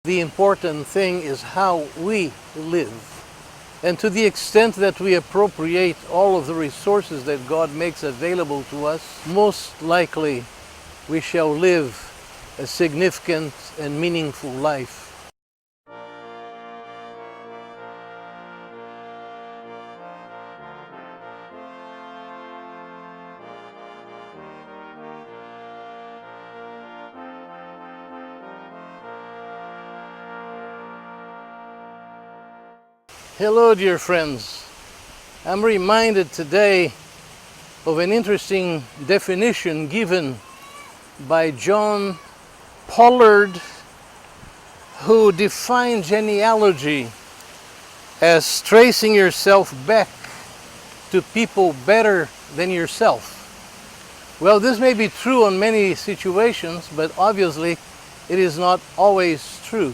The important thing is how we live. And to the extent that we appropriate all of the resources that God makes available to us, most likely we shall live a significant and meaningful life. Hello, dear friends. I'm reminded today of an interesting definition given by John Pollard, who defined genealogy as tracing yourself back to people better than yourself. Well, this may be true on many situations, but obviously it is not always true.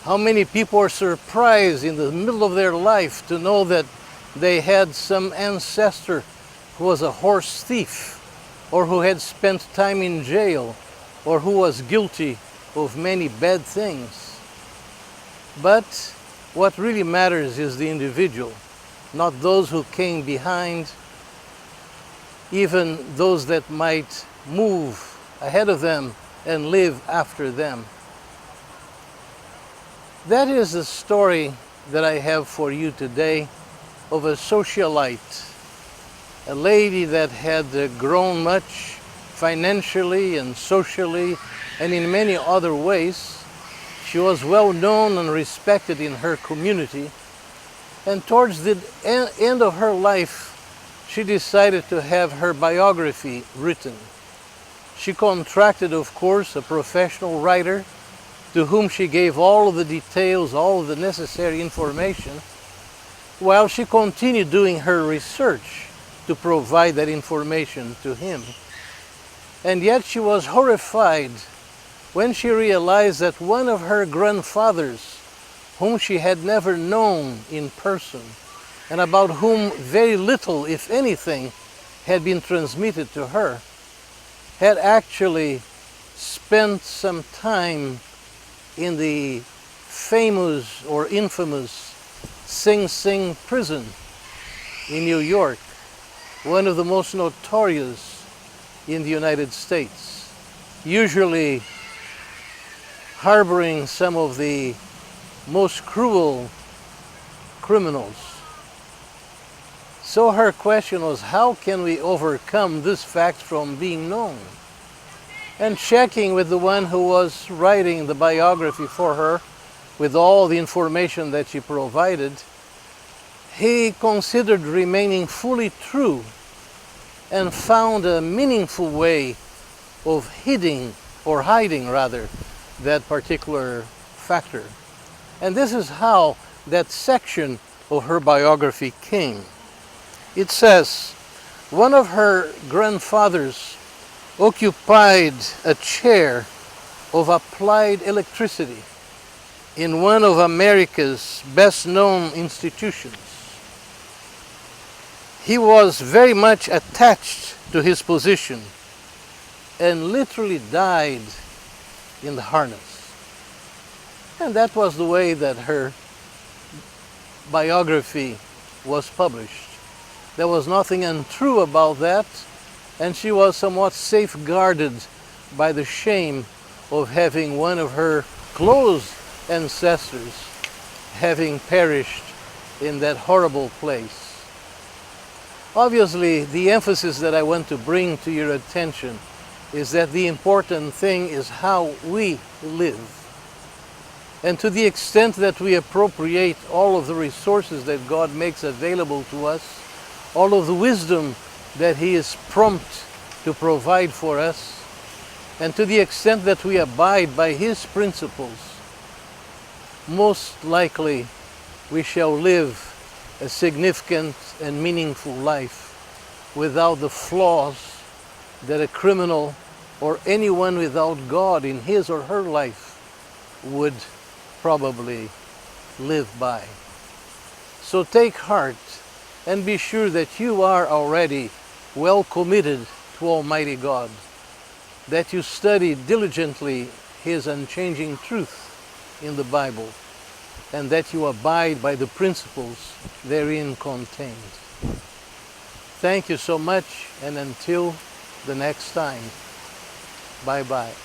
How many people are surprised in the middle of their life to know that they had some ancestor who was a horse thief, or who had spent time in jail, or who was guilty of many bad things. But what really matters is the individual, not those who came behind, even those that might move ahead of them and live after them. That is the story that I have for you today of a socialite, a lady that had grown much financially and socially and in many other ways. She was well known and respected in her community, and towards the end of her life, she decided to have her biography written. She contracted, of course, a professional writer to whom she gave all of the details, all of the necessary information, while she continued doing her research to provide that information to him. And yet she was horrified when she realized that one of her grandfathers, whom she had never known in person, and about whom very little, if anything, had been transmitted to her, had actually spent some time in the famous or infamous Sing Sing prison in New York, one of the most notorious in the United States, usually harboring some of the most cruel criminals. So her question was, how can we overcome this fact from being known? And checking with the one who was writing the biography for her, with all the information that she provided, he considered remaining fully true and found a meaningful way of hiding that particular factor. And this is how that section of her biography came. It says, one of her grandfathers occupied a chair of applied electricity in one of America's best-known institutions. He was very much attached to his position and literally died in the harness. And that was the way that her biography was published. There was nothing untrue about that, and she was somewhat safeguarded by the shame of having one of her close ancestors having perished in that horrible place. Obviously, the emphasis that I want to bring to your attention is that the important thing is how we live. And to the extent that we appropriate all of the resources that God makes available to us, all of the wisdom that He is prompt to provide for us, and to the extent that we abide by His principles, most likely we shall live a significant and meaningful life without the flaws that a criminal or anyone without God in his or her life would probably live by. So take heart and be sure that you are already well committed to Almighty God, that you study diligently His unchanging truth, in the Bible, and that you abide by the principles therein contained. Thank you so much, and until the next time, bye-bye.